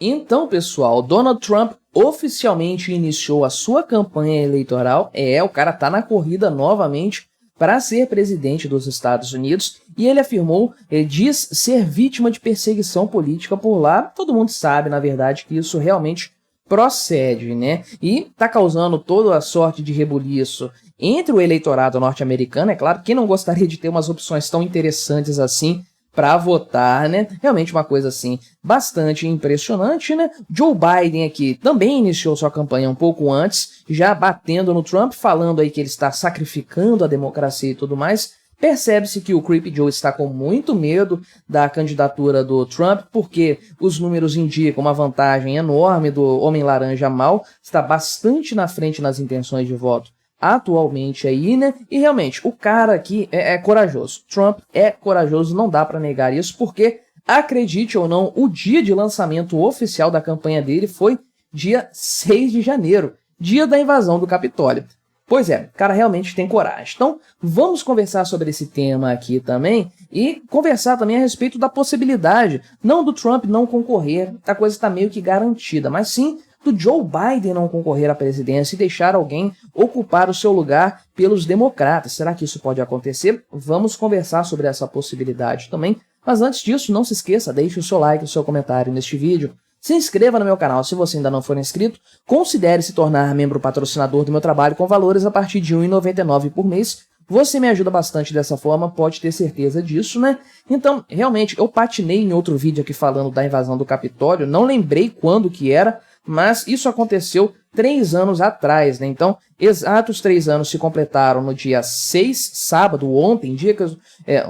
Então, pessoal, Donald Trump oficialmente iniciou a sua campanha eleitoral. O cara tá na corrida novamente para ser presidente dos Estados Unidos, e ele afirmou, ele diz ser vítima de perseguição política por lá. Todo mundo sabe, na verdade, que isso realmente procede, né? E tá causando toda a sorte de rebuliço entre o eleitorado norte-americano. É claro, quem não gostaria de ter umas opções tão interessantes assim para votar, né? Realmente uma coisa assim bastante impressionante, né? Joe Biden aqui também iniciou sua campanha um pouco antes, já batendo no Trump, falando aí que ele está sacrificando a democracia e tudo mais. Percebe-se que o Creepy Joe está com muito medo da candidatura do Trump, porque os números indicam uma vantagem enorme do Homem-Laranja Mal, está bastante na frente nas intenções de voto atualmente aí, né? E realmente, o cara aqui é corajoso. Trump é corajoso, não dá pra negar isso, porque, acredite ou não, o dia de lançamento oficial da campanha dele foi dia 6 de janeiro, dia da invasão do Capitólio. Pois é, o cara realmente tem coragem. Então, vamos conversar sobre esse tema aqui também e conversar também a respeito da possibilidade, não do Trump não concorrer, a coisa está meio que garantida, mas sim do Joe Biden não concorrer à presidência e deixar alguém ocupar o seu lugar pelos democratas. Será que isso pode acontecer? Vamos conversar sobre essa possibilidade também. Mas antes disso, não se esqueça, deixe o seu like e o seu comentário neste vídeo. Se inscreva no meu canal se você ainda não for inscrito. Considere se tornar membro patrocinador do meu trabalho com valores a partir de R$ 1,99 por mês. Você me ajuda bastante dessa forma, pode ter certeza disso, né? Então, realmente, eu patinei em outro vídeo aqui falando da invasão do Capitólio, não lembrei quando que era, mas isso aconteceu 3 anos atrás, né? Então, exatos 3 anos se completaram no dia 6, sábado, ontem,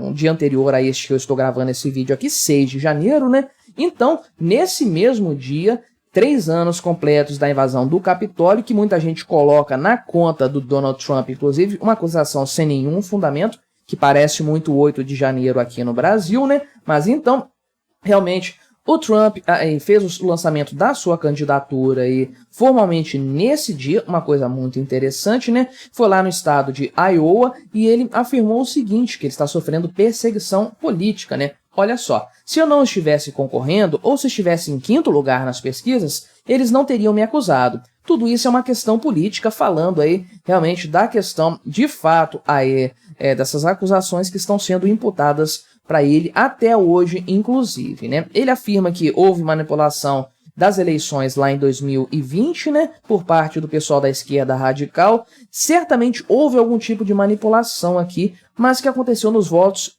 um dia anterior a este que eu estou gravando esse vídeo aqui, 6 de janeiro, né? Então, nesse mesmo dia, 3 anos completos da invasão do Capitólio, que muita gente coloca na conta do Donald Trump, inclusive uma acusação sem nenhum fundamento, que parece muito 8 de janeiro aqui no Brasil, né? Mas então, realmente, o Trump fez o lançamento da sua candidatura aí formalmente nesse dia, uma coisa muito interessante, né? Foi lá no estado de Iowa e ele afirmou o seguinte, que ele está sofrendo perseguição política, né? Olha só, se eu não estivesse concorrendo ou se estivesse em 5º lugar nas pesquisas, eles não teriam me acusado. Tudo isso é uma questão política, falando aí realmente da questão, de fato, aí, dessas acusações que estão sendo imputadas para ele até hoje, inclusive, né? Ele afirma que houve manipulação das eleições lá em 2020, né, por parte do pessoal da esquerda radical. Certamente houve algum tipo de manipulação aqui, mas que aconteceu nos votos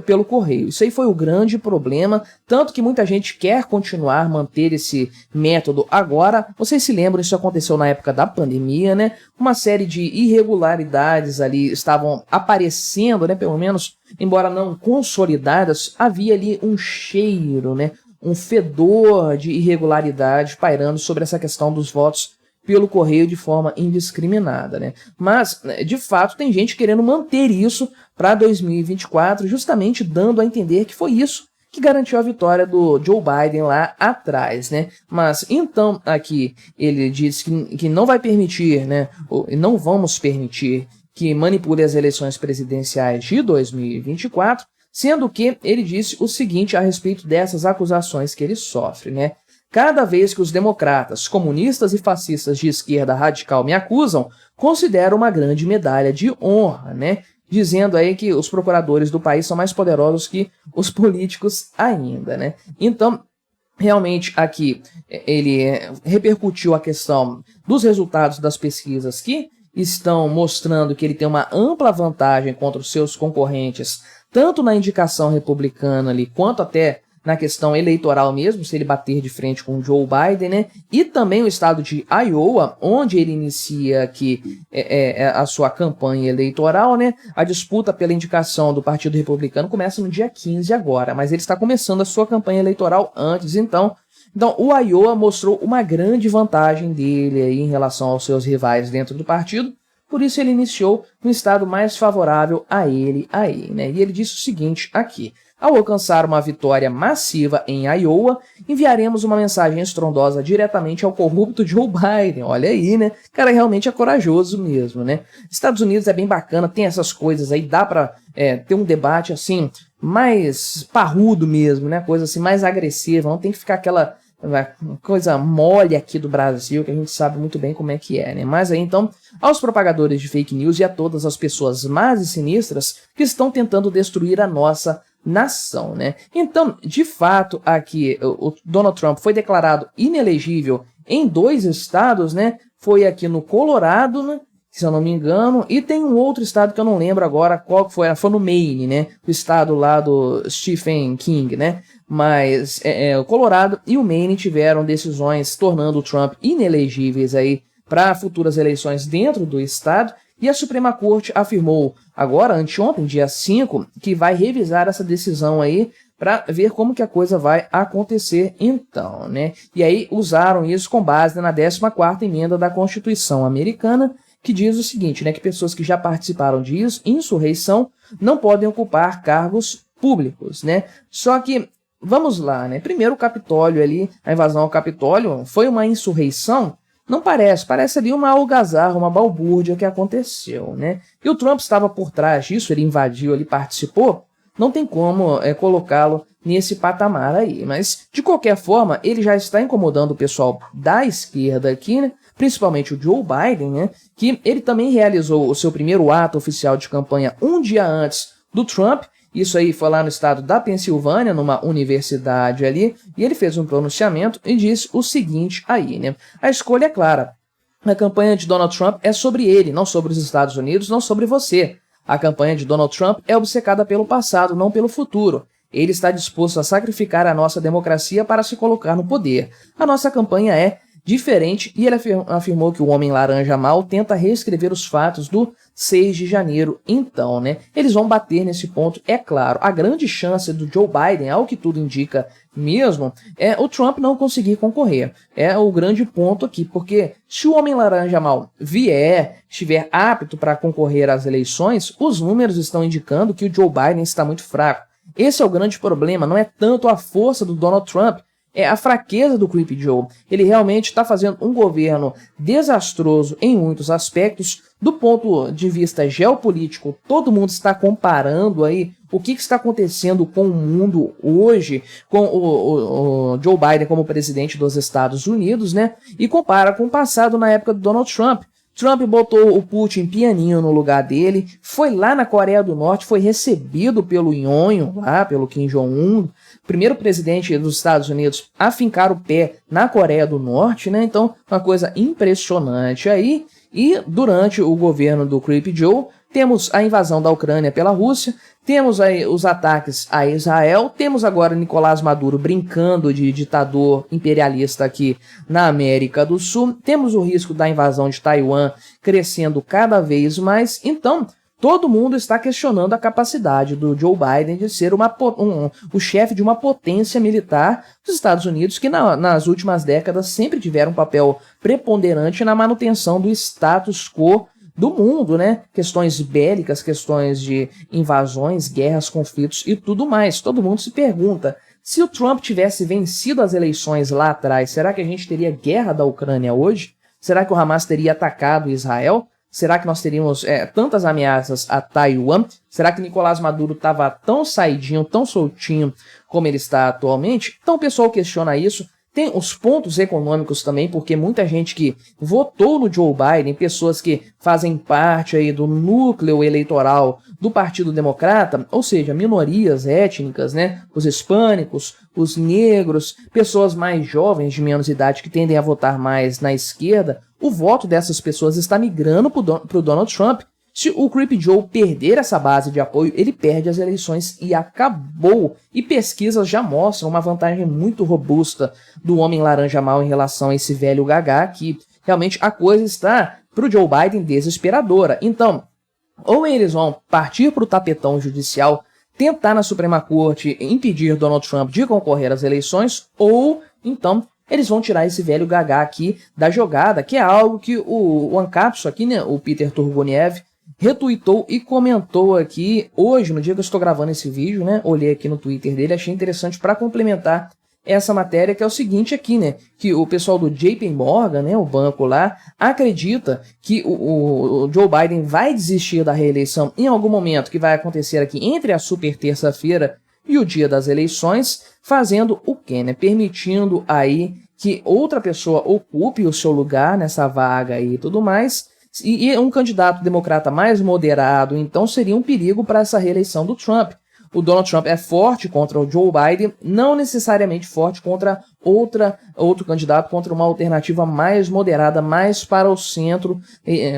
pelo correio. Isso aí foi o grande problema, tanto que muita gente quer continuar, manter esse método agora. Vocês se lembram, isso aconteceu na época da pandemia, né? Uma série de irregularidades ali estavam aparecendo, né? Pelo menos, embora não consolidadas, havia ali um cheiro, né? Um fedor de irregularidade pairando sobre essa questão dos votos pelo correio de forma indiscriminada, né? Mas, de fato, tem gente querendo manter isso para 2024, justamente dando a entender que foi isso que garantiu a vitória do Joe Biden lá atrás, né? Mas, então, aqui, ele diz que não vai permitir, né? Ou não vamos permitir que manipule as eleições presidenciais de 2024, sendo que ele disse o seguinte a respeito dessas acusações que ele sofre, né? Cada vez que os democratas, comunistas e fascistas de esquerda radical me acusam, considero uma grande medalha de honra, né? Dizendo aí que os procuradores do país são mais poderosos que os políticos ainda, né? Então, realmente aqui ele repercutiu a questão dos resultados das pesquisas que estão mostrando que ele tem uma ampla vantagem contra os seus concorrentes, tanto na indicação republicana ali, quanto até na questão eleitoral mesmo, se ele bater de frente com o Joe Biden, né? E também o estado de Iowa, onde ele inicia aqui a sua campanha eleitoral, né? A disputa pela indicação do Partido Republicano começa no dia 15 agora, mas ele está começando a sua campanha eleitoral antes, então o Iowa mostrou uma grande vantagem dele aí em relação aos seus rivais dentro do partido, por isso ele iniciou no estado mais favorável a ele aí, né? E ele disse o seguinte aqui: ao alcançar uma vitória massiva em Iowa, enviaremos uma mensagem estrondosa diretamente ao corrupto Joe Biden. Olha aí, né? O cara realmente é corajoso mesmo, né? Estados Unidos é bem bacana, tem essas coisas aí, dá pra ter um debate assim, mais parrudo mesmo, né? Coisa assim, mais agressiva, não tem que ficar aquela uma coisa mole aqui do Brasil, que a gente sabe muito bem como é que é, né? Mas aí, então, aos propagadores de fake news e a todas as pessoas más e sinistras que estão tentando destruir a nossa nação, né? Então, de fato, aqui, o Donald Trump foi declarado inelegível em 2 estados, né? Foi aqui no Colorado, né? Se eu não me engano, e tem um outro estado que eu não lembro agora qual que foi no Maine, né? O estado lá do Stephen King, né? Mas o Colorado e o Maine tiveram decisões tornando o Trump inelegíveis aí para futuras eleições dentro do estado, e a Suprema Corte afirmou agora, anteontem, dia 5, que vai revisar essa decisão aí para ver como que a coisa vai acontecer então, né? E aí usaram isso com base na 14ª emenda da Constituição americana, que diz o seguinte, né, que pessoas que já participaram de insurreição não podem ocupar cargos públicos, né? Só que, vamos lá, né? Primeiro o Capitólio ali, a invasão ao Capitólio, foi uma insurreição? Não parece, parece ali uma algazarra, uma balbúrdia que aconteceu, né? E o Trump estava por trás disso, ele invadiu ali, participou, não tem como colocá-lo nesse patamar aí, mas de qualquer forma, ele já está incomodando o pessoal da esquerda aqui, né? Principalmente o Joe Biden, né, que ele também realizou o seu primeiro ato oficial de campanha um dia antes do Trump. Isso aí foi lá no estado da Pensilvânia, numa universidade ali, e ele fez um pronunciamento e disse o seguinte aí, né? A escolha é clara. A campanha de Donald Trump é sobre ele, não sobre os Estados Unidos, não sobre você. A campanha de Donald Trump é obcecada pelo passado, não pelo futuro. Ele está disposto a sacrificar a nossa democracia para se colocar no poder. A nossa campanha é diferente, e ele afirmou que o Homem Laranja Mau tenta reescrever os fatos do 6 de janeiro. Então, né, eles vão bater nesse ponto, é claro. A grande chance do Joe Biden, ao que tudo indica mesmo, é o Trump não conseguir concorrer. É o grande ponto aqui, porque se o Homem Laranja Mau estiver apto para concorrer às eleições, os números estão indicando que o Joe Biden está muito fraco. Esse é o grande problema, não é tanto a força do Donald Trump, é a fraqueza do Creepy Joe. Ele realmente está fazendo um governo desastroso em muitos aspectos. Do ponto de vista geopolítico, todo mundo está comparando aí o que está acontecendo com o mundo hoje, com o Joe Biden como presidente dos Estados Unidos, né? E compara com o passado na época do Donald Trump. Trump botou o Putin pianinho no lugar dele, foi lá na Coreia do Norte, foi recebido pelo Nhonho, lá pelo Kim Jong-un, primeiro presidente dos Estados Unidos a fincar o pé na Coreia do Norte, né? Então, uma coisa impressionante aí. E durante o governo do Creepy Joe, temos a invasão da Ucrânia pela Rússia, temos aí os ataques a Israel, temos agora Nicolás Maduro brincando de ditador imperialista aqui na América do Sul, temos o risco da invasão de Taiwan crescendo cada vez mais. Então, todo mundo está questionando a capacidade do Joe Biden de ser o chefe de uma potência militar dos Estados Unidos, que nas últimas décadas sempre tiveram um papel preponderante na manutenção do status quo do mundo, né? Questões bélicas, questões de invasões, guerras, conflitos e tudo mais. Todo mundo se pergunta, se o Trump tivesse vencido as eleições lá atrás, será que a gente teria guerra da Ucrânia hoje? Será que o Hamas teria atacado Israel? Será que nós teríamos tantas ameaças a Taiwan? Será que Nicolás Maduro estava tão saidinho, tão soltinho como ele está atualmente? Então o pessoal questiona isso. Tem os pontos econômicos também, porque muita gente que votou no Joe Biden, pessoas que fazem parte aí do núcleo eleitoral do Partido Democrata, ou seja, minorias étnicas, né? Os hispânicos, os negros, pessoas mais jovens de menos idade que tendem a votar mais na esquerda, o voto dessas pessoas está migrando para o Donald Trump. Se o Creepy Joe perder essa base de apoio, ele perde as eleições e acabou. E pesquisas já mostram uma vantagem muito robusta do Homem Laranja Mau em relação a esse velho gagá, que realmente a coisa está para o Joe Biden desesperadora. Então, ou eles vão partir para o tapetão judicial, tentar na Suprema Corte impedir Donald Trump de concorrer às eleições, ou então eles vão tirar esse velho gagá aqui da jogada, que é algo que o Ancapso aqui, né, o Peter Turguniev, retuitou e comentou aqui hoje, no dia que eu estou gravando esse vídeo, né? Olhei aqui no Twitter dele, achei interessante para complementar essa matéria, que é o seguinte aqui, né? Que o pessoal do JP Morgan, né, o banco lá, acredita que o Joe Biden vai desistir da reeleição em algum momento, que vai acontecer aqui entre a super terça-feira e o dia das eleições, fazendo o quê, né? Permitindo aí que outra pessoa ocupe o seu lugar nessa vaga aí e tudo mais, e um candidato democrata mais moderado, então seria um perigo para essa reeleição do Trump. O Donald Trump é forte contra o Joe Biden, não necessariamente forte contra outro candidato, contra uma alternativa mais moderada, mais para o centro,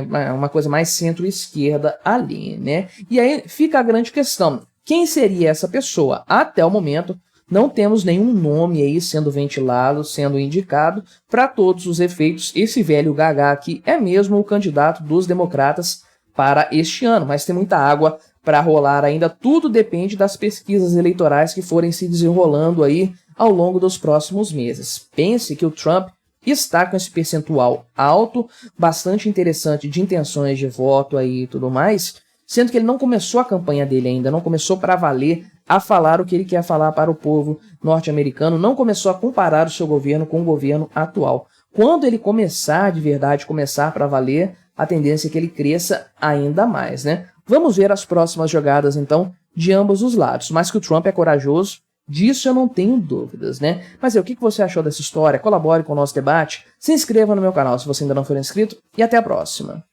uma coisa mais centro-esquerda ali, né? E aí fica a grande questão, quem seria essa pessoa? Até o momento, não temos nenhum nome aí sendo ventilado, sendo indicado. Para todos os efeitos, esse velho gaga aqui é mesmo o candidato dos democratas para este ano, mas tem muita água para rolar ainda, tudo depende das pesquisas eleitorais que forem se desenrolando aí ao longo dos próximos meses. Pense que o Trump está com esse percentual alto, bastante interessante de intenções de voto aí e tudo mais, sendo que ele não começou a campanha dele ainda, não começou para valer a falar o que ele quer falar para o povo norte-americano, não começou a comparar o seu governo com o governo atual. Quando ele começar de verdade, começar para valer, a tendência é que ele cresça ainda mais, né? Vamos ver as próximas jogadas, então, de ambos os lados. Mas que o Trump é corajoso, disso eu não tenho dúvidas, né? Mas o que você achou dessa história? Colabore com o nosso debate, se inscreva no meu canal se você ainda não for inscrito e até a próxima.